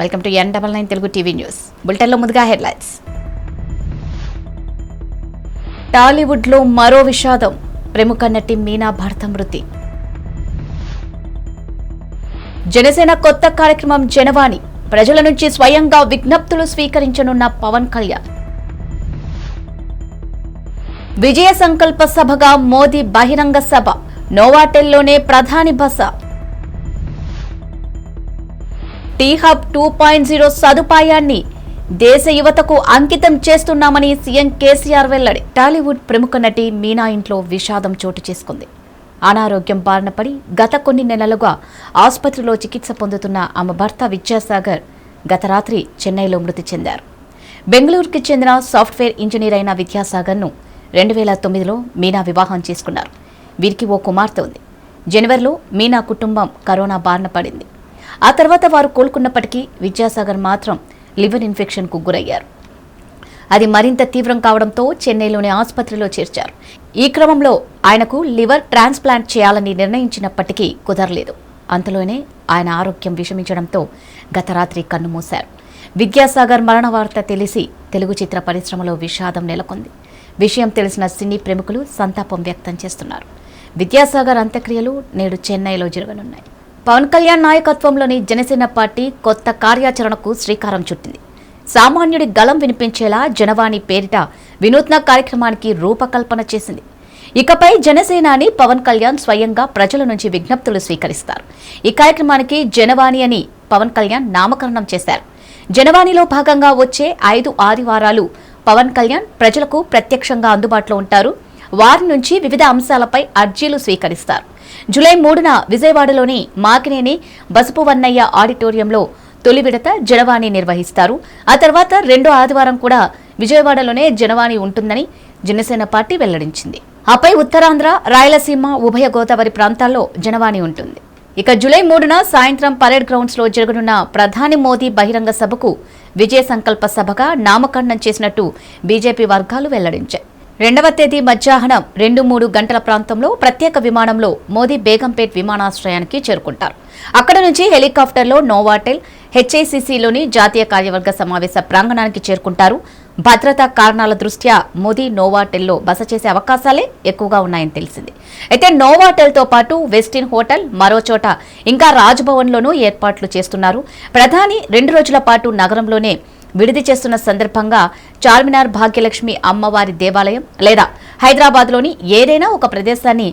Welcome to N99 Telugu TV news బులెటిన్లో ముందుగా headlines. Tollywood లో మరో విషాదం, ప్రముఖ నటి మీనా భర్త మృతి. జనసేన కొత్త కార్యక్రమం జనవాణి, ప్రజల నుంచి స్వయంగా విజ్ఞప్తులు స్వీకరించనున్న పవన్ కళ్యాణ్. విజయ సంకల్ప సభగా మోదీ బహిరంగ సభ, నోవాటెల్లోనే ప్రధాని బస. టీహబ్ 2.0 సదుపాయాన్ని దేశ యువతకు అంకితం చేస్తున్నామని సీఎం కేసీఆర్ వెల్లడి. టాలీవుడ్ ప్రముఖ నటి మీనా ఇంట్లో విషాదం చోటు చేసుకుంది. అనారోగ్యం బారిన పడి గత కొన్ని నెలలుగా ఆసుపత్రిలో చికిత్స పొందుతున్న ఆమె భర్త విద్యాసాగర్ గత రాత్రి చెన్నైలో మృతి చెందారు. బెంగళూరుకి చెందిన సాఫ్ట్వేర్ ఇంజనీర్ అయిన విద్యాసాగర్ను 2009లో మీనా వివాహం చేసుకున్నారు. వీరికి ఓ కుమార్తె ఉంది. జనవరిలో మీనా కుటుంబం కరోనా బారిన పడింది. ఆ తర్వాత వారు కోలుకున్నప్పటికీ విద్యాసాగర్ మాత్రం లివర్ ఇన్ఫెక్షన్కు గురయ్యారు. అది మరింత తీవ్రం కావడంతో చెన్నైలోని ఆసుపత్రిలో చేర్చారు. ఈ క్రమంలో ఆయనకు లివర్ ట్రాన్స్ప్లాంట్ చేయాలని నిర్ణయించినప్పటికీ కుదరలేదు. అంతలోనే ఆయన ఆరోగ్యం విషమించడంతో గత రాత్రి కన్నుమూశారు. విద్యాసాగర్ మరణ వార్త తెలిసి తెలుగు చిత్ర పరిశ్రమలో విషాదం నెలకొంది. విషయం తెలిసిన సినీ ప్రముఖులు సంతాపం వ్యక్తం చేస్తున్నారు. విద్యాసాగర్ అంత్యక్రియలు నేడు చెన్నైలో జరగనున్నాయి. పవన్ కళ్యాణ్ నాయకత్వంలోని జనసేన పార్టీ కొత్త కార్యాచరణకు శ్రీకారం చుట్టింది. సామాన్యుడి గళం వినిపించేలా జనవాణి పేరిట వినూత్న కార్యక్రమానికి రూపకల్పన చేసింది. ఇకపై జనసేనాని పవన్ కళ్యాణ్ స్వయంగా ప్రజల నుంచి విజ్ఞప్తులు స్వీకరిస్తారు. ఈ కార్యక్రమానికి జనవాణి అని పవన్ కళ్యాణ్ నామకరణం చేశారు. జనవాణిలో భాగంగా వచ్చే 5 ఆదివారాలు పవన్ కళ్యాణ్ ప్రజలకు ప్రత్యక్షంగా అందుబాటులో ఉంటారు. వారి నుంచి వివిధ అంశాలపై అర్జీలు స్వీకరిస్తారు. జూలై 3న విజయవాడలోని మాకినేని బసపువన్నయ్య ఆడిటోరియంలో తొలి విడత జనవాణి నిర్వహిస్తారు. ఆ తర్వాత రెండో ఆదివారం కూడా విజయవాడలోనే జనవాణి ఉంటుందని జనసేన పార్టీ వెల్లడించింది. ఆపై ఉత్తరాంధ్ర, రాయలసీమ, ఉభయ గోదావరి ప్రాంతాల్లో జనవాణి ఉంటుంది. ఇక జూలై 3న సాయంత్రం పరేడ్ గ్రౌండ్స్ లో జరగనున్న ప్రధాని మోదీ బహిరంగ సభకు విజయ సంకల్ప సభగా నామకరణం చేసినట్టు బీజేపీ వర్గాలు వెల్లడించాయి. 2వ తేదీ మధ్యాహ్నం 2-3 గంటల ప్రాంతంలో ప్రత్యేక విమానంలో మోదీ బేగంపేట్ విమానాశ్రయానికి చేరుకుంటారు. అక్కడ నుంచి హెలికాప్టర్లో నోవాటెల్ హెచ్ఐసిసిలోని జాతీయ కార్యవర్గ సమావేశ ప్రాంగణానికి చేరుకుంటారు. భద్రతా కారణాల దృష్ట్యా మోదీ నోవాటెల్లో బస చేసే అవకాశాలే ఎక్కువగా ఉన్నాయని తెలిసింది. అయితే నోవాటెల్తో పాటు వెస్టిన్ హోటల్, మరోచోట ఇంకా రాజ్భవన్లోనూ ఏర్పాట్లు చేస్తున్నారు. ప్రధాని 2 రోజుల పాటు నగరంలోనే విడిది చేస్తున్న సందర్భంగా చార్మినార్, భాగ్యలక్ష్మి అమ్మవారి దేవాలయం లేదా హైదరాబాద్లోని ఏదైనా ఒక ప్రదేశాన్ని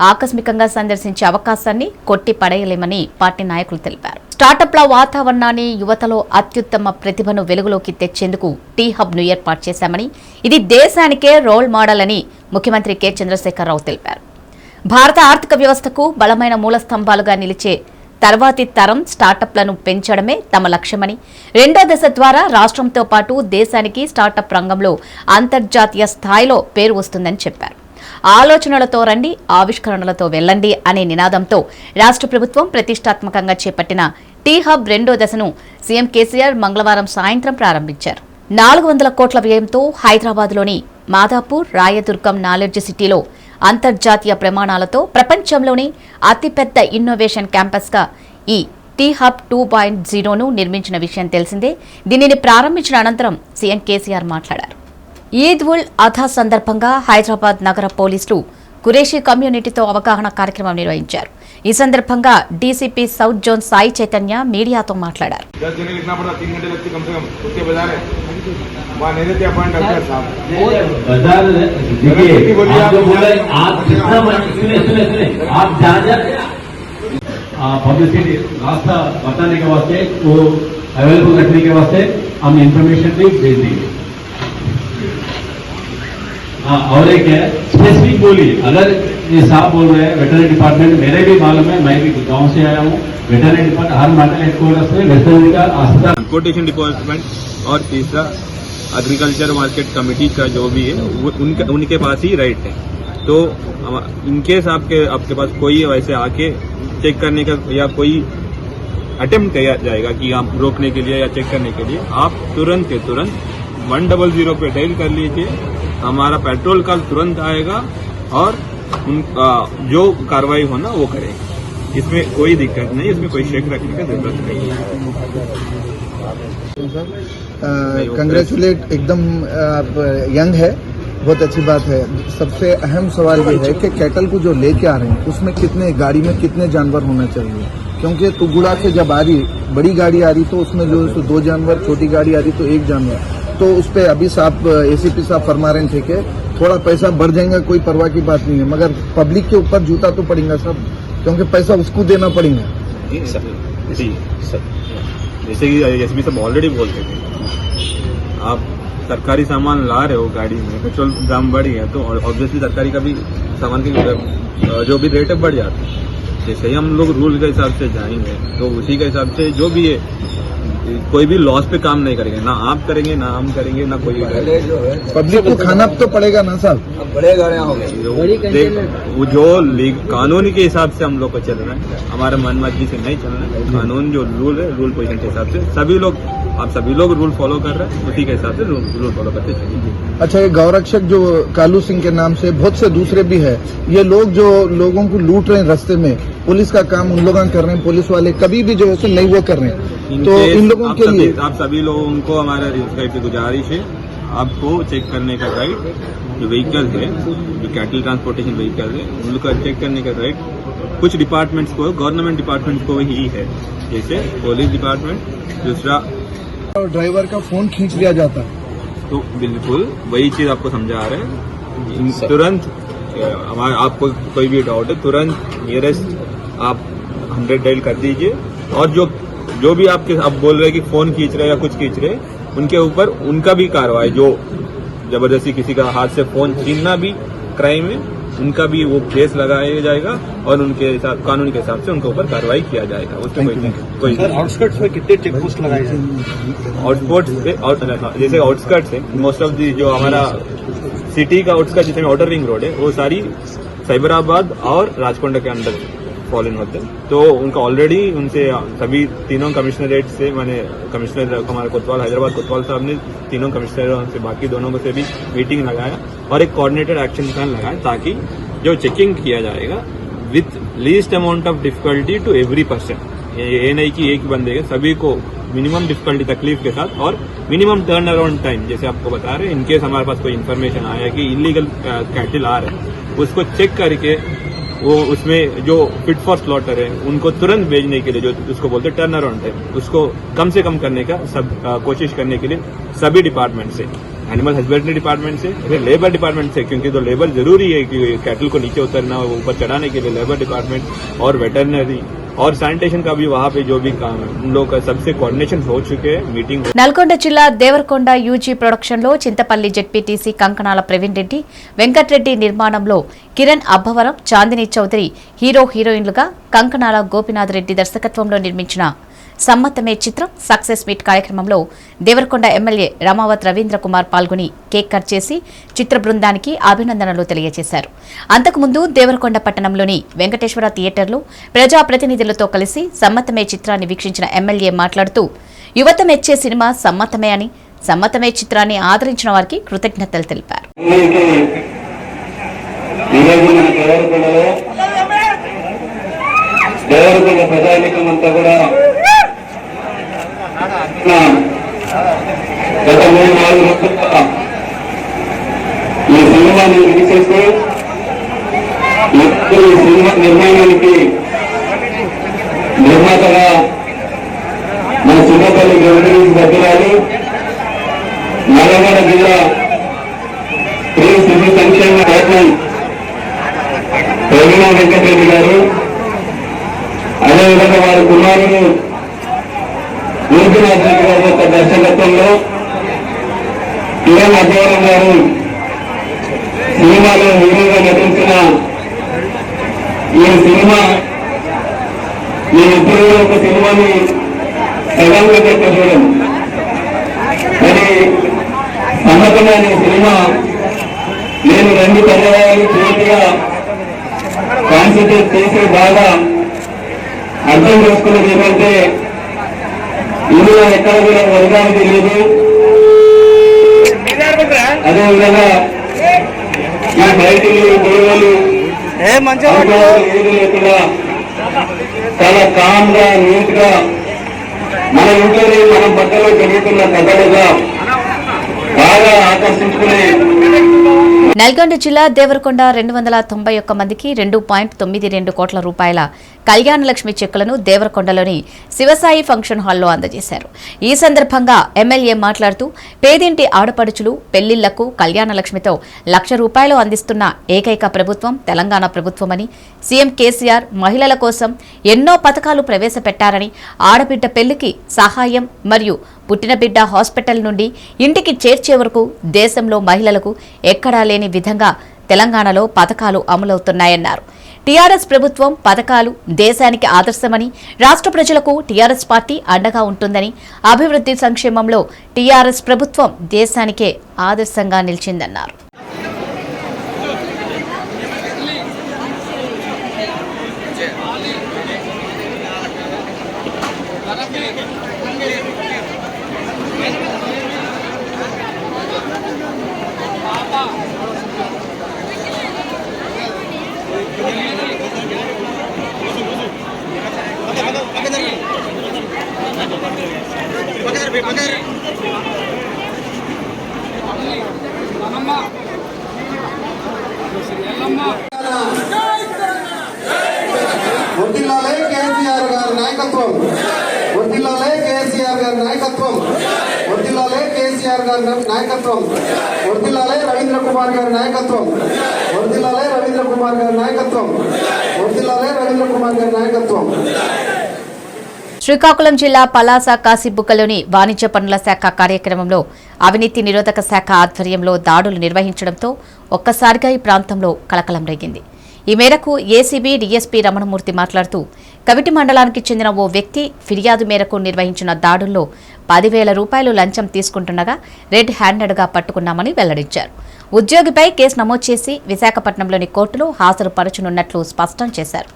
ఆకస్మికంగా సందర్శించే అవకాశాన్ని కొట్టి పడేయలేమని పార్టీ నాయకులు తెలిపారు. స్టార్టప్ల వాతావరణాన్ని, యువతలో అత్యుత్తమ ప్రతిభను వెలుగులోకి తెచ్చేందుకు టీ హబ్ను ఏర్పాటు చేశామని, ఇది దేశానికే రోల్ మోడల్ అని ముఖ్యమంత్రి కె చంద్రశేఖరరావు తెలిపారు. భారత ఆర్థిక వ్యవస్థకు బలమైన మూలస్తంభాలుగా నిలిచే తర్వాతి తరం స్టార్టప్లను పెంచడమే తమ లక్ష్యమని, 2వ దశ ద్వారా రాష్ట్రంతో పాటు దేశానికి స్టార్టప్ రంగంలో అంతర్జాతీయ స్థాయిలో పేరు వస్తుందని చెప్పారు. ఆలోచనలతో రండి, ఆవిష్కరణలతో వెళ్ళండి అనే నినాదంతో రాష్ట్ర ప్రభుత్వం ప్రతిష్టాత్మకంగా చేపట్టిన టీ హబ్ 2వ దశను సీఎం కేసీఆర్ మంగళవారం సాయంత్రం ప్రారంభించారు. 400 కోట్ల వ్యయంతో హైదరాబాద్లోని మాదాపూర్ రాయదుర్గం నాలెడ్జ్ సిటీలో అంతర్జాతీయ ప్రమాణాలతో ప్రపంచంలోని అతిపెద్ద ఇన్నోవేషన్ క్యాంపస్గా ఈ టీ హబ్ 2.0ను నిర్మించిన విషయం తెలిసిందే. దీనిని ప్రారంభించిన అనంతరం సీఎం కేసీఆర్ మాట్లాడారు. ఈద్ ఉల్ అధా సందర్భంగా హైదరాబాద్ నగర పోలీసులు కురేషీ కమ్యూనిటీతో అవగాహన కార్యక్రమం నిర్వహించారు. ఈ సందర్భంగా DCP south zone Sai Chaitanya మీడియాతో మాట్లాడారు. पब्लिसिटी रास्ता बताने के वास्ते, वो अवेलेबल रखने के वास्ते हम इंफॉर्मेशन भी भेज देंगे. हाँ, और एक है स्पेसिफिक बोली, अगर ये साहब बोल रहे हैं वेटरनरी डिपार्टमेंट, मेरे भी मालूम है, मैं भी गांव से आया हूँ. वेटरनरी डिपार्टमेंट हर मंडल हेडक्वार्टर से वेटरनरी का अस्पताल, ट्रांसपोर्टेशन डिपार्टमेंट और तीसरा एग्रीकल्चर मार्केट कमेटी का जो भी है वो उनके पास ही राइट है. तो इनकेस आपके पास कोई वैसे आके चेक करने का या कोई अटेम्प्ट किया जाएगा कि आप रोकने के लिए या चेक करने के लिए, आप तुरंत के तुरंत 100 पे डायल कर लीजिए. हमारा पेट्रोल का तुरंत आएगा और जो कार्रवाई होना वो करेगा. इसमें कोई दिक्कत नहीं, इसमें कोई शेक रखने की जरूरत नहीं है. कंग्रेचुलेट, एकदम आप यंग है, बहुत अच्छी बात है। सबसे अहम सवाल ये है कि कैटल को जो लेके आ रहे हैं उसमें कितने गाड़ी में कितने जानवर होना चाहिए, क्योंकि तुगुड़ा से जब आ रही बड़ी गाड़ी आ रही तो उसमें जो 2 जानवर, छोटी गाड़ी आ रही तो 1 जानवर, तो उस पर अभी साहब एसीपी साहब फरमा रहे थे कि थोड़ा पैसा बढ़ जाएगा, कोई परवाह की बात नहीं है, मगर पब्लिक के ऊपर जूता तो पड़ेगा साहब, क्योंकि पैसा उसको देना पड़ेगा। जी सर, जैसे कि एसपी साहब ऑलरेडी बोलते थे, आप सरकारी सामान ला रहे हो गाड़ी में, पेट्रोल दाम बढ़ गया तो ऑब्वियसली सरकारी का भी सामान की जो भी रेट है बढ़ जाता है। जैसे ही हम लोग रूल के हिसाब से जाएंगे तो उसी के हिसाब से जो भी है, कोई भी लॉस पे काम नहीं करेंगे, ना आप करेंगे ना हम करेंगे ना कोई पब्लिक को खाना तो पड़ेगा ना साहब, वो जो कानून के हिसाब से हम लोग को चल रहा है, हमारे मनमर्जी से नहीं चल रहा है। कानून जो रूल है, रूल पोजीशन के हिसाब से सभी लोग रूल फॉलो कर रहे हैं, उसी के हिसाब से रूल फॉलो करते चलिए। अच्छा, ये गौरक्षक जो कालू सिंह के नाम से बहुत से दूसरे भी है, ये लोग जो लोगों को लूट रहे हैं रास्ते में, पुलिस का काम उन लोग कर रहे हैं, पुलिस वाले कभी भी जो है नहीं वो कर रहे हैं, तो इन लोगों के लिए आप सभी लोगों को हमारा की गुजारिश है, आपको चेक करने का राइट, जो व्हीकल है, जो कैटल ट्रांसपोर्टेशन व्हीकल है, उनका चेक करने का राइट कुछ डिपार्टमेंट्स को, गवर्नमेंट डिपार्टमेंट्स को ही है, जैसे पुलिस डिपार्टमेंट। दूसरा, ड्राइवर का फोन खींच लिया जाता है, तो बिल्कुल वही चीज आपको समझा रहे हैं, तुरंत आपको कोई भी डाउट है तुरंत नियरेस्ट आप 100 डायल कर दीजिए, और जो भी आपके आप बोल रहे हैं कि फोन खींच रहे या कुछ खींच रहे, उनके ऊपर उनका भी कार्रवाई, जो जबरदस्ती किसी का हाथ से फोन छीनना भी क्राइम है, उनका भी वो केस लगाया जाएगा और उनके हिसाब कानून के हिसाब से उनके ऊपर कार्रवाई किया जाएगा। उसमें कोई आउटस्कर्ट्स में कितने चेक पोस्ट लगाए हैं? आउटस्पोर्ट्स पे जैसे आउटस्कर्ट्स है, मोस्ट ऑफ दी जो हमारा सिटी का आउटस्कर्ट जिसमें आउटर रिंग रोड है, वो सारी साइबराबाद और राजकोंडा के अंदर फॉल इन होते हैं, तो उनका ऑलरेडी उनसे सभी तीनों कमिश्नरेट से, मैंने कमिश्नर हमारे कोतवाल, हैदराबाद कोतवाल साहब ने तीनों कमिश्नरों से, बाकी दोनों को से भी मीटिंग लगाया और एक कोऑर्डिनेटेड एक्शन प्लान लगाया, ताकि जो चेकिंग किया जाएगा with least amount of difficulty to every person, ये नहीं कि एक बंदे के, सभी को मिनिमम डिफिकल्टी तकलीफ के साथ और मिनिमम टर्न अराउंड टाइम, जैसे आपको बता रहे हैं, इनकेस हमारे पास कोई इन्फॉर्मेशन आया कि इलीगल कैटल आ रहे हैं, उसको चेक करके वो उसमें जो फिट फॉर स्लॉटर है उनको तुरंत भेजने के लिए, जो उसको बोलते हैं टर्न अराउंड टाइम, उसको कम से कम करने का कोशिश करने के लिए सभी डिपार्टमेंट से, एनिमल हस्बेंड्री डिपार्टमेंट से, लेबर डिपार्टमेंट से, क्योंकि तो लेबर जरूरी है कि कैटल को नीचे उतरना, ऊपर चढ़ाने के लिए लेबर डिपार्टमेंट और वेटरनरी और सैनिटेशन का भी वहाँ पे जो भी काम है, उन लोगों का सबसे कोऑर्डिनेशन हो चुके हैं। मीटिंग నల్గొండ జిల్లా దేవరకొండ యూజీ ప్రొడక్షన్లో చింతపల్లి జెడ్పీటీసీ కంకణాల ప్రవీణ్ రెడ్డి, వెంకట్రెడ్డి నిర్మాణంలో కిరణ్ అబ్బవరం, చాందిని చౌదరి హీరోయిన్లుగా, కంకణాల గోపినాథ్ రెడ్డి దర్శకత్వంలో నిర్మించిన సమ్మతమే చిత్రం సక్సెస్ మీట్ కార్యక్రమంలో దేవరకొండ ఎమ్మెల్యే రామావత్ రవీంద్ర కుమార్ పాల్గొని కేక్ కట్ చేసి చిత్ర బృందానికి అభినందనలు తెలియజేశారు. అంతకుముందు దేవరకొండ పట్టణంలోని వెంకటేశ్వర థియేటర్లో ప్రజాప్రతినిధులతో కలిసి సమ్మతమే చిత్రాన్ని వీక్షించిన ఎమ్మెల్యే మాట్లాడుతూ, యువత మెచ్చే సినిమా సమ్మతమే అని, సమ్మతమే చిత్రాన్ని ఆదరించిన వారికి కృతజ్ఞతలు తెలిపారు. దేవరకొండ ప్రజానీకం అంతా కూడా గత 3-4 రోజులుగా ఈ సినిమాని రిలీజ్ చేస్తూ ఈ సినిమా నిర్మాణానికి నిర్మాతగా మన చింతపల్లి గవర్నమెంట్ దగ్గరాలు, నల్గొండ జిల్లా స్త్రీ శిశు సంక్షేమ చైర్మన్ ప్రవీణ వెంకటరెడ్డి గారు, అదేవిధంగా వారి కుమారుడు గోపినాథ్ రెడ్డి గారి యొక్క దర్శకత్వంలో కిరణ్ అబ్బవరం గారు సినిమాలో హీరోగా నటించిన ఈ సినిమా, నేను ఇప్పుడు ఒక సినిమాని సగంగా చూడడం, కానీ సమ్మతమే అనే సినిమా నేను 2 పర్యాయాలు పూర్తిగా కాన్సన్ట్రేట్ చేసి బాగా అర్థం చేసుకున్నది ఏమంటే, ఇందులో ఎక్కడ కూడా వర్గానికి లేదు, అదేవిధంగా ఈ బయటికి గొడవలు ఏది లేకుండా చాలా కామ్ గా, నీట్ గా మన ఇంట్లోనే మనం పక్కలో జరుగుతున్న కథలుగా బాగా ఆకర్షించుకునే నల్గొండ జిల్లా దేవరకొండ 291 మందికి 2.92 కోట్ల రూపాయల కళ్యాణ లక్ష్మి చెక్కులను దేవరకొండలోని శివసాయి ఫంక్షన్ హాల్లో అందజేశారు. ఈ సందర్భంగా ఎమ్మెల్యే మాట్లాడుతూ పేదింటి ఆడపడుచులు పెళ్లిళ్లకు కళ్యాణ లక్ష్మితో ₹1,00,000 అందిస్తున్న ఏకైక ప్రభుత్వం తెలంగాణ ప్రభుత్వమని, సీఎం కేసీఆర్ మహిళల కోసం ఎన్నో పథకాలు ప్రవేశపెట్టారని, ఆడబిడ్డ పెళ్లికి సహాయం మరియు పుట్టిన బిడ్డ హాస్పిటల్ నుండి ఇంటికి చేర్చే వరకు దేశంలో మహిళలకు ఎక్కడా లేని విధంగా తెలంగాణలో పథకాలు అమలవుతున్నాయన్నారు. టీఆర్ఎస్ ప్రభుత్వం పథకాలు దేశానికి ఆదర్శమని, రాష్ట్ర ప్రజలకు టీఆర్ఎస్ పార్టీ అండగా ఉంటుందని, అభివృద్ధి సంక్షేమంలో టీఆర్ఎస్ ప్రభుత్వం దేశానికే ఆదర్శంగా నిలిచిందన్నారు. వర్ధిల్లాలే కేసీఆర్ గారి నాయకత్వం, వర్ధిల్లాలే కేసీఆర్ గారి నాయకత్వం, వర్ధిల్లాలే కేసీఆర్ గారి నాయకత్వం, వర్ధిల్లాలే రవీంద్ర కుమార్ గారి నాయకత్వం, వర్ధిల్లాలే రవీంద్ర కుమార్ గారి నాయకత్వం, వర్ధిల్లాలే రవీంద్ర కుమార్ గారి నాయకత్వం. శ్రీకాకుళం జిల్లా పలాస కాశీబుగ్గలోని వాణిజ్య పనుల శాఖ కార్యక్రమంలో అవినీతి నిరోధక శాఖ ఆధ్వర్యంలో దాడులు నిర్వహించడంతో ఒక్కసారిగా ఈ ప్రాంతంలో కలకలం రేగింది. ఈ మేరకు ఏసీబీ డీఎస్పీ రమణమూర్తి మాట్లాడుతూ కవిటి మండలానికి చెందిన ఓ వ్యక్తి ఫిర్యాదు మేరకు నిర్వహించిన దాడుల్లో ₹10,000 లంచం తీసుకుంటుండగా రెడ్ హ్యాండెడ్గా పట్టుకున్నామని వెల్లడించారు. ఉద్యోగిపై కేసు నమోదు చేసి విశాఖపట్నంలోని కోర్టులో హాజరుపరచనున్నట్లు స్పష్టం చేశారు.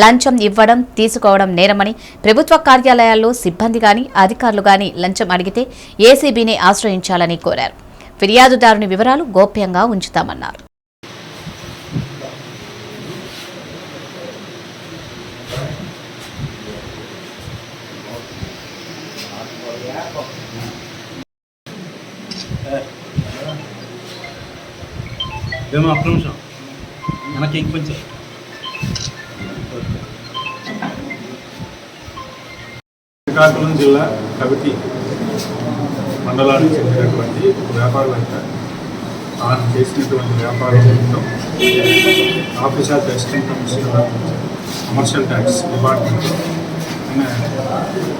లంచం ఇవ్వడం తీసుకోవడం నేరమని, ప్రభుత్వ కార్యాలయాల్లో సిబ్బంది గాని అధికారులు గాని లంచం అడిగితే ఏసీబీని ఆశ్రయించాలని కోరారు. ఫిర్యాదుదారుని వివరాలు గోప్యంగా ఉంచుతామన్నారు. ఒక్క నిమిషం మనకి కొంచెం శ్రీకాకుళం జిల్లా కవిటి మండలానికి చెందినటువంటి వ్యాపారవేత్త తాను చేసినటువంటి వ్యాపారంలో office of assistant commissioner commercial tax డిపార్ట్మెంట్లో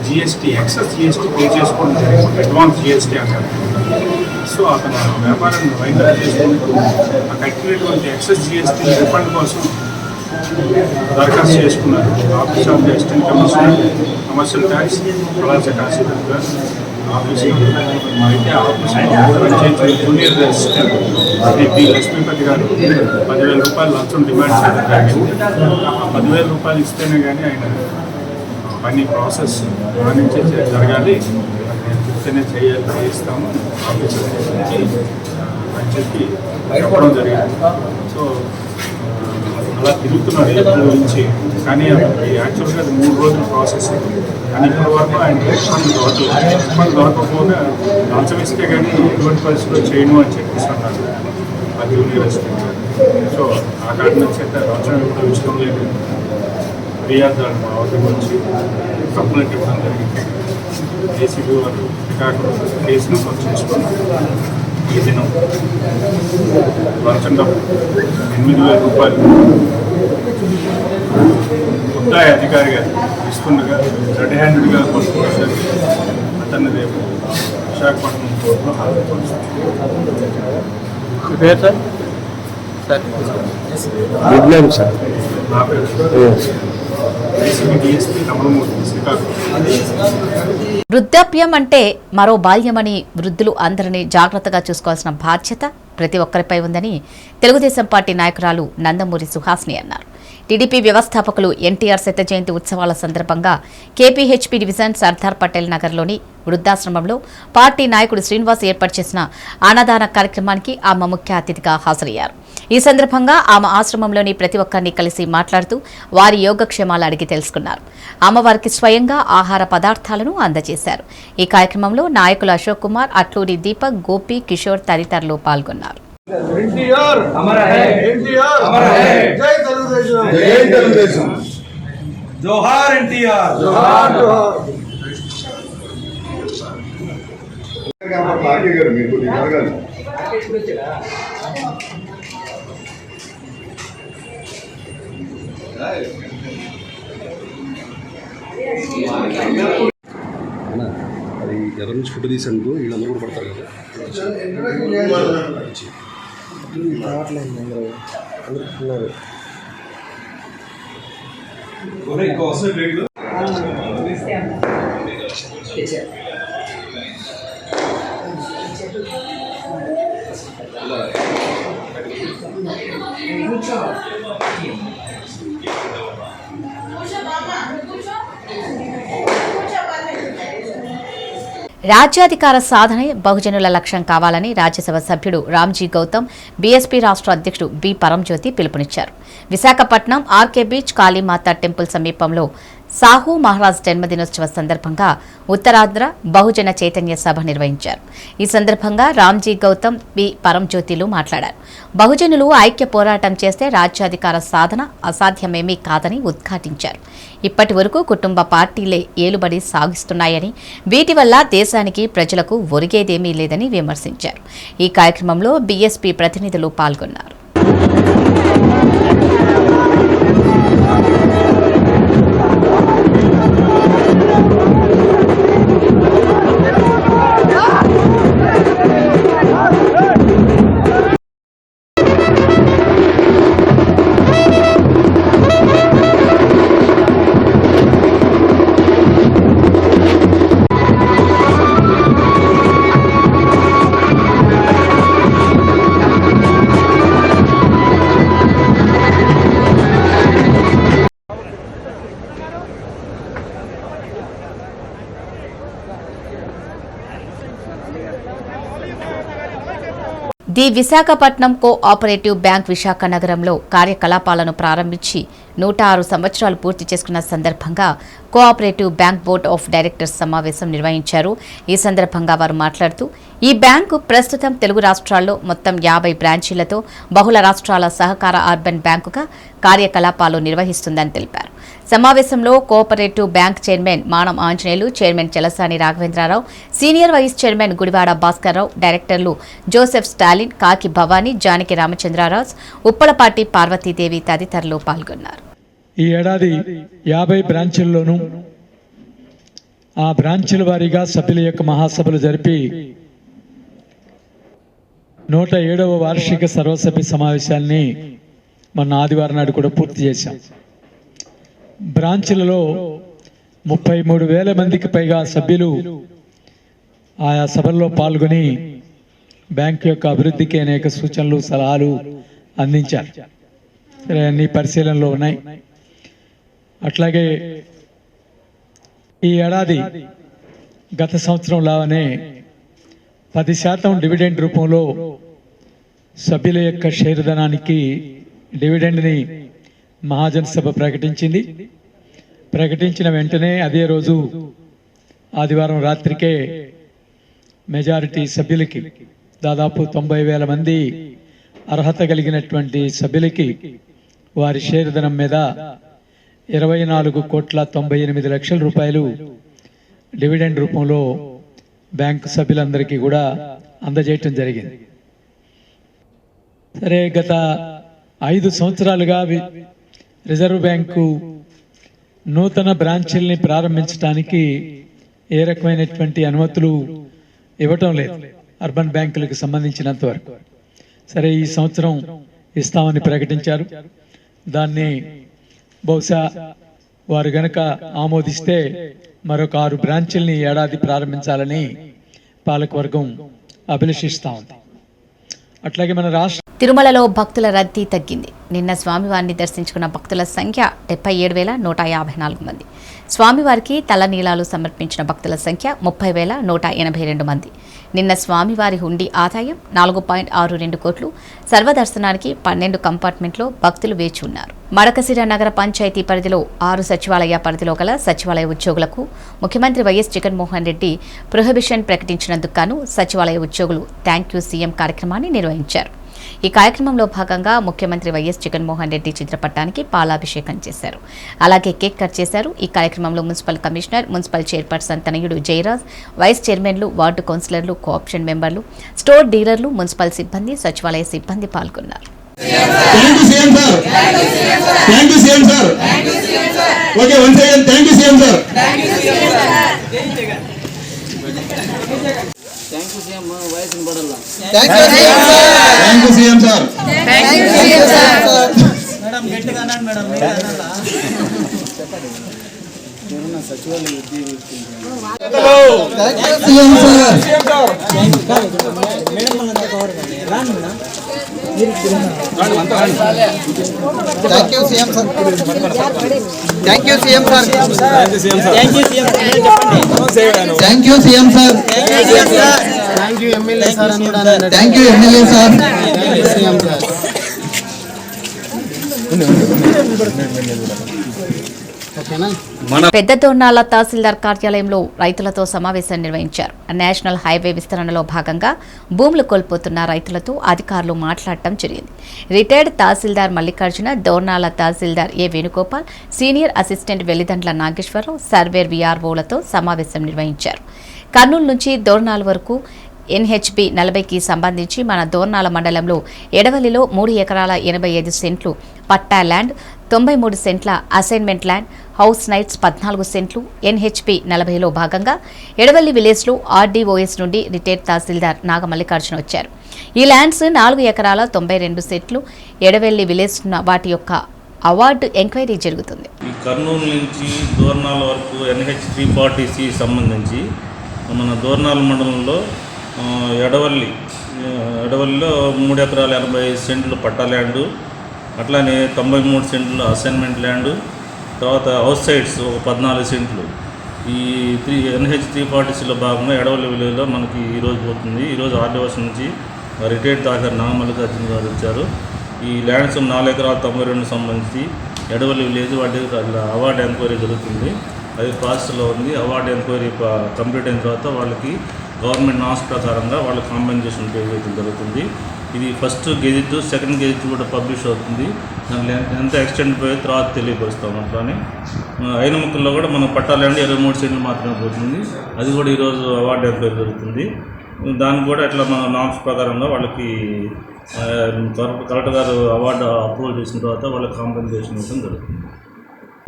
జిఎస్టీ ఎక్సెస్ జిఎస్టీ పే చేసుకోవడం జరిగింది, అడ్వాన్స్ జిఎస్టీ అంటారు. సో అతను వ్యాపారాన్ని వైండప్ చేసుకుని ఆ కట్టినటువంటి ఎక్సెస్ జిఎస్టీ రిఫండ్ కోసం దరఖాస్తు చేసుకున్నారు. Office of assistant commissioner commercial tax Palasa Kasibugga ఆఫీసులో అయితే ఆఫీసులో పనిచేసిన junior assistant Shri P Lakshmipathi గారు ₹10,000 లంచం డిమాండ్ చేయడం జరిగింది. ఆ ₹10,000 ఇస్తేనే కానీ ఆయన పని ప్రాసెస్ నుంచి జరగాలి, చెప్తేనే చేయిస్తాము ఆఫీసులో అని చెప్పి చెప్పడం జరిగింది. సో అలా తిరుగుతున్నాడు ఎప్పుడు నుంచి, కానీ యాక్చువల్గా అది 3 రోజుల ప్రాసెస్. కానీ ఇప్పటి వరకు ఆయన రెస్పాన్స్ దొరకకపోగా లంచం ఇస్తే కానీ ఎటువంటి పరిస్థితిలో చేయను అని చెప్పేసి అన్నారు ఆ జూనియర్ అసిస్టెంట్. సో ఆ కారణం చేత లంచం ఎప్పుడు ఇష్టం లేదు, ఫిర్యాదుదారు మా వద్దకు వచ్చి కంప్లైంట్ ఇవ్వడం జరిగింది. ఏసీబీ వారు శ్రీకాకుళం కేసు నమోదు చేసుకుని ఈ దినం లంచం ₹8,000 ముద్దాయి అధికారిగా ఇస్తుండగా రెడ్ హ్యాండెడ్గా పట్టుకోవడానికి అతన్ని రేపు విశాఖపట్నం కోర్టులో హాజరుపరుస్తారు. నా పేరు ఏసీబీ డీఎస్పీ రమణమూర్తి, శ్రీకాకుళం. వృద్ధాప్యం అంటే మరో బాల్యమని, వృద్ధులు అందరినీ జాగ్రత్తగా చూసుకోవాల్సిన బాధ్యత ప్రతి ఒక్కరిపై ఉందని తెలుగుదేశం పార్టీ నాయకురాలు నందమూరి సుహాసిని అన్నారు. టీడీపీ వ్యవస్థాపకులు ఎన్టీఆర్ శత జయంతి ఉత్సవాల సందర్భంగా కేపీహెచ్పీ డివిజన్ సర్దార్ పటేల్ నగర్లోని వృద్ధాశ్రమంలో పార్టీ నాయకుడు శ్రీనివాస్ ఏర్పాటు చేసిన అన్నదాన కార్యక్రమానికి ఆమె ముఖ్య అతిథిగా హాజరయ్యారు. ఈ సందర్భంగా ఆమె ఆశ్రమంలోని ప్రతి ఒక్కరిని కలిసి మాట్లాడుతూ వారి యోగక్షేమాలు అడిగి తెలుసుకున్నారు. అమ్మవారికి స్వయంగా ఆహార పదార్థాలను అందజేశారు. ఈ కార్యక్రమంలో నాయకులు అశోక్ కుమార్, అట్లూరి దీపక్, గోపి, కిషోర్ తదితరులు పాల్గొన్నారు. ఎన్టీఆర్ అమర హై, ఎన్టీఆర్ అమర హై, జై తెలుగుదేశం, జై తెలుగుదేశం, జోహార్ ఎన్టీఆర్, జోహార్ జోహార్. అది ఎవరి నుంచి ఫుడ్ తీసాను వీళ్ళందరూ కూడా పడతారు కదా. రాజ్యాధికార సాధనే బహుజనుల లక్ష్యం కావాలని రాజ్యసభ సభ్యుడు రామ్జీ గౌతమ్, బీఎస్పీ రాష్ట్ర అధ్యక్షుడు బి పరంజ్యోతి పిలుపునిచ్చారు. Visakhapatnam RK beach Kalimata temple సమీపంలో సాహు మహారాజ్ జన్మదినోత్సవ సందర్భంగా ఉత్తరాంధ్ర బహుజన చైతన్య సభ నిర్వహించారు. ఈ సందర్భంగా రామ్జీ గౌతమ్, బి పరంజ్యోతిలు మాట్లాడారు. బహుజనులు ఐక్య పోరాటం చేస్తే రాజ్యాధికార సాధన అసాధ్యమేమీ కాదని ఉద్ఘాటించారు. ఇప్పటి వరకు కుటుంబ పార్టీలే ఏలుబడి సాగిస్తున్నాయని, వీటి వల్ల దేశానికి ప్రజలకు ఒరిగేదేమీ లేదని విమర్శించారు. ఈ కార్యక్రమంలో బీఎస్పీ ప్రతినిధులు పాల్గొన్నారు. The Visakhapatnam cooperative bank Visakha నగరంలో కార్యకలాపాలను ప్రారంభించి 106 సంవత్సరాలు పూర్తి చేసుకున్న సందర్భంగా cooperative bank board of directors సమావేశం నిర్వహించారు. ఈ సందర్భంగా వారు మాట్లాడుతూ ఈ బ్యాంకు ప్రస్తుతం తెలుగు రాష్ట్రాల్లో మొత్తం 50 బ్రాంచీలతో బహుళ రాష్ట్రాల సహకార అర్బన్ బ్యాంకుగా కార్యకలాపాలు నిర్వహిస్తుందని తెలిపారు. సమావేశంలో cooperative bank chairman Manam Anjaneyulu, chairman Chalasani Raghavendrarao, senior vice chairman Gudivada Bhaskarrao, డైరెక్టర్లు జోసెఫ్ స్టాలిన్, కాకి భవానీ, జానకి రామచంద్రరాజ్, ఉప్పలపాటి పార్వతీదేవి తదితరులు పాల్గొన్నారు. ఈ ఏడాది 50 బ్రాంచీల్లోనూ ఆ బ్రాంచీల వారీగా సభ్యుల యొక్క మహాసభలు జరిపి 107వ వార్షిక సర్వసభ్య సమావేశాన్ని మొన్న ఆదివారం నాడు కూడా పూర్తి చేశాం. బ్రాంచీలలో 33,000 మందికి పైగా సభ్యులు ఆయా సభల్లో పాల్గొని బ్యాంకు యొక్క అభివృద్ధికి అనేక సూచనలు, సలహాలు అందించారు. అన్ని పరిశీలనలో ఉన్నాయి. అట్లాగే ఈ ఏడాది గత సంవత్సరం లాగానే 10% డివిడెండ్ రూపంలో సభ్యుల యొక్క షేర్ ధనానికి డివిడెండ్ని మహాజన్ సభ ప్రకటించింది. ప్రకటించిన వెంటనే అదే రోజు ఆదివారం రాత్రికే మెజారిటీ సభ్యులకి దాదాపు 90,000 మంది అర్హత కలిగినటువంటి సభ్యులకి వారి షేర్ ధనం మీద 24,98,00,000 రూపాయలు డివిడెండ్ రూపంలో బ్యాంకు సభ్యులందరికీ కూడా అందజేయటం జరిగింది. సరే, గత 5 సంవత్సరాలుగా రిజర్వ్ బ్యాంకు నూతన బ్రాంచీల్ని ప్రారంభించడానికి ఏ రకమైనటువంటి అనుమతులు ఇవ్వటం లేదు అర్బన్ బ్యాంకులకు సంబంధించినంత వరకు. సరే, ఈ సంవత్సరం ఇస్తామని ప్రకటించారు. దాన్ని బహుశా వారు గనక ఆమోదిస్తే మరొక 6 బ్రాంచీల్ని ఏడాది ప్రారంభించాలని పాలకవర్గం అభిలషిస్తా ఉంది. అట్లాగే మన రాష్ట్ర తిరుమలలో భక్తుల రద్దీ తగ్గింది. నిన్న స్వామివారిని దర్శించుకున్న భక్తుల సంఖ్య 77,154 మంది. స్వామివారికి తలనీలాలు సమర్పించిన భక్తుల సంఖ్య 30,182 మంది. నిన్న స్వామివారి హుండీ ఆదాయం 4.62 కోట్లు. సర్వదర్శనానికి 12 కంపార్ట్మెంట్లో భక్తులు వేచి ఉన్నారు. మడకశిర నగర పంచాయతీ పరిధిలో 6 సచివాలయ పరిధిలో గల సచివాలయ ఉద్యోగులకు ముఖ్యమంత్రి వైఎస్ జగన్మోహన్ రెడ్డి ప్రొహిబిషన్ ప్రకటించినందుకు గాను సచివాలయ ఉద్యోగులు థ్యాంక్ యూ సీఎం కార్యక్రమాన్ని నిర్వహించారు. ఈ కార్యక్రమంలో భాగంగా ముఖ్యమంత్రి వైఎస్ జగన్మోహన్ రెడ్డి చిత్రపటానికి పాలాభిషేకం చేశారు. అలాగే కేక్ కట్ చేశారు. ఈ కార్యక్రమంలో మున్సిపల్ కమిషనర్, మున్సిపల్ చైర్పర్సన్ తనయుడు జయరాజ్, వైస్ చైర్మన్లు, వార్డు కౌన్సిలర్లు, కోఆప్షన్ మెంబర్లు, స్టోర్ డీలర్లు, మున్సిపల్ సిబ్బంది, సచివాలయ సిబ్బంది పాల్గొన్నారు. పెద్ద దోర్నాల తహసీల్దార్ కార్యాలయంలో రైతులతో సమావేశం నిర్వహించారు. నేషనల్ హైవే విస్తరణలో భాగంగా భూములు కోల్పోతున్న రైతులతో అధికారులు మాట్లాడటం జరిగింది. Retired tahsildar Mallikarjuna, Dornala tahsildar A Venugopal, senior assistant Vellidandla Nageswararao, surveyor వీఆర్ఓలతో సమావేశం నిర్వహించారు. కర్నూలు నుంచి దోర్నాల వరకు NHB 40కి సంబంధించి మన దోర్నాల మండలంలో ఎడవల్లిలో 3 ఎకరాల 85 సెంట్లు పట్టా ల్యాండ్, 93 సెంట్ల అసైన్మెంట్ ల్యాండ్, హౌస్ నైట్స్ 14 సెంట్లు NHB 40లో భాగంగా ఎడవల్లి విలేజ్లో RDOS నుండి రిటైర్డ్ తహసీల్దార్ నాగమల్లికార్జున వచ్చారు. ఈ ల్యాండ్స్ 4 ఎకరాల 92 సెంట్లు ఎడవల్లి విలేజ్ వాటి యొక్క అవార్డు ఎంక్వైరీ జరుగుతుంది. కర్నూలు నుంచి దోర్నాల వరకు NH 340C సంబంధించి మన దోర్నాల మండలంలో ఎడవల్లిలో 3 ఎకరాల 85 సెంట్లు పట్టా ల్యాండు, అట్లానే 93 సెంట్లు అసైన్మెంట్ ల్యాండు, తర్వాత హౌస్ సైట్స్ 14 సెంట్లు. ఈ NH 340Cలో భాగంగా ఎడవల్లి విలేజ్లో మనకి ఈరోజు పోతుంది. ఈరోజు RDOS నుంచి రిటైర్డ్ తహసీల్దార్ నాగమల్లికార్జున గారు వచ్చారు. ఈ ల్యాండ్స్ 4 ఎకరాల 92 సంబంధించి ఎడవల్లి విలేజ్ వాటి అవార్డు ఎంక్వైరీ జరుగుతుంది. అది ప్రాసెస్లో ఉంది. అవార్డు ఎంక్వైరీ కంప్లీట్ అయిన తర్వాత వాళ్ళకి గవర్నమెంట్ నామ్స్ ప్రకారంగా వాళ్ళకి కాంపెన్సేషన్ పే చేయడం జరుగుతుంది. ఇది ఫస్ట్ గెజిట్, సెకండ్ గెజిట్ కూడా పబ్లిష్ అవుతుంది. దాని ఎంత ఎక్స్టెండ్ పోయే తర్వాత తెలియపరుస్తాం. అట్లానే అయిన ముక్కల్లో కూడా మన పట్టా ల్యాండ్ 23 సెంట్లు మాత్రమే పోతుంది. అది కూడా ఈరోజు అవార్డు ఎంక్వైరీ జరుగుతుంది. దానికి కూడా ఇట్లా మన నామ్స్ ప్రకారంగా వాళ్ళకి కలెక్టర్ గారు అవార్డు అప్రూవల్ చేసిన తర్వాత వాళ్ళకి కాంపెన్సేషన్ ఇవ్వడం జరుగుతుంది.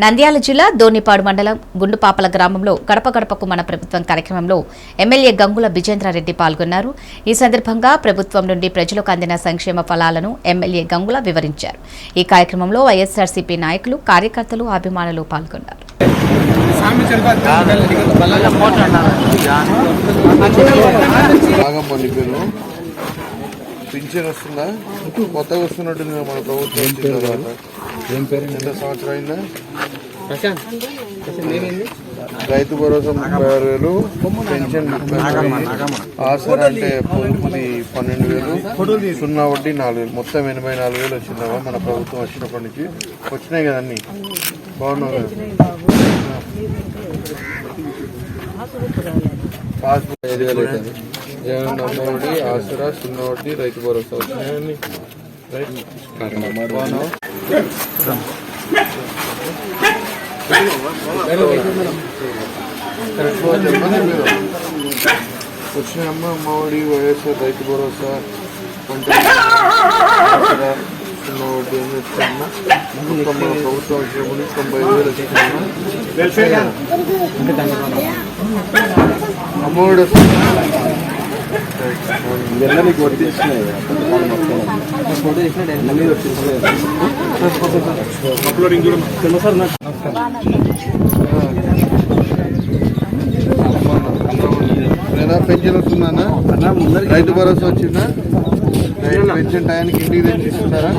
నంద్యాల జిల్లా దోనిపాడు మండలం గుండుపాపల గ్రామంలో గడప గడపకు మన ప్రభుత్వం కార్యక్రమంలో ఎమ్మెల్యే గంగుల బిజేంద్రారెడ్డి పాల్గొన్నారు. ఈ సందర్భంగా ప్రభుత్వం నుండి ప్రజలకు అందిన సంక్షేమ ఫలాలను ఎమ్మెల్యే గంగుల వివరించారు. ఈ కార్యక్రమంలో వైఎస్ఆర్సీపీ నాయకులు, కార్యకర్తలు, అభిమానులు పాల్గొన్నారు. పింఛన్ వస్తుందా? కొత్తగా వస్తున్నట్టుంది మన ప్రభుత్వం వచ్చిన తర్వాత. ఎంత సంవత్సరం అయిందా? రైతు భరోసా 36,000, పెన్షన్ 30,000, ఆసరా అంటే పొదుపుది 12,000, సున్నా వడ్డీ 4,000, మొత్తం 84,000 వచ్చిందమ్మా మన ప్రభుత్వం వచ్చినప్పటి నుంచి. వచ్చినాయి కదా అన్నీ, బాగున్నావు కదా. పాస్బుక్ 5,000 అవుతుంది. జగన్ అమ్మఒడి, ఆసరా, సున్నా వడ్డీ, రైతు భరోసా వచ్చినాయని. బాగున్నావు. వచ్చినాయమ్మ అమ్మఒడి, వైఎస్ఆర్ రైతు భరోసా, పంట సున్నా వడ్డీ అని వచ్చాయమ్మా. మొత్తం మన ప్రభుత్వం వచ్చినప్పుడు 95,000 వచ్చినాయమ్మా. అమ్మఒడి వస్తుంది. పెన్షన్ వస్తుందా? రైతు భరోసా వచ్చిందా? పెన్షన్ టయానికి ఇంటికి తెచ్చి ఇస్తున్నారా?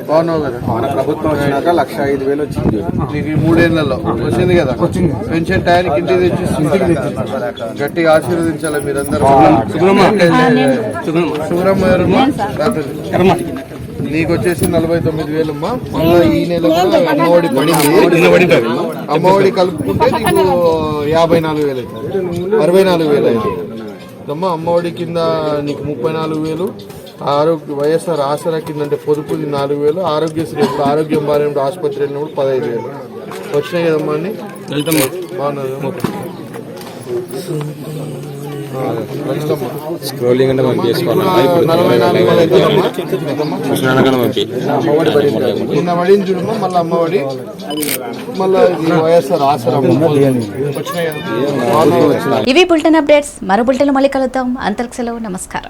బాగున్నావు కదా. మన ప్రభుత్వం వచ్చినాక 1,05,000 వచ్చింది నీకు ఈ 3 ఏళ్లలో వచ్చింది కదా. పెన్షన్ టయానికి ఇంటికి తెచ్చి గట్టిగా ఆశీర్వదించాలి మీరందరూ. శుభ్రమ్మ నీకు వచ్చేసి 49,000 అమ్మా. మళ్ళీ ఈ నెల కూడా అమ్మఒడి పడింది. అమ్మఒడి కలుపుకుంటే నీకు 54,000 అవుతుంది, 64,000 అవుతుంది అమ్మా. అమ్మఒడి కింద నీకు 34,000, ఆరోగ్య వైఎస్ఆర్ ఆసరా కింద అంటే పొదుపుది 4,000, ఆరోగ్యశ్రీ ఇప్పుడు ఆరోగ్యం బాగాలేనప్పుడు ఆసుపత్రి వెళ్ళినప్పుడు 15,000 వచ్చినాయి కదమ్మా అన్ని. బాగున్నది. స్క్రోలింగ్ అంటే మనం చేసుకోవాలి. 44,000 నిన్న పడింది చూడమ్మా. మళ్ళీ అమ్మఒడి, మళ్ళీ వైఎస్ఆర్ ఆసరా వచ్చినాయి కదా. ఇవి బులెటిన్ అప్డేట్స్. మరో బులెటిన్ మళ్ళీ కలుద్దాం. అంతకు సెలవు. నమస్కారం.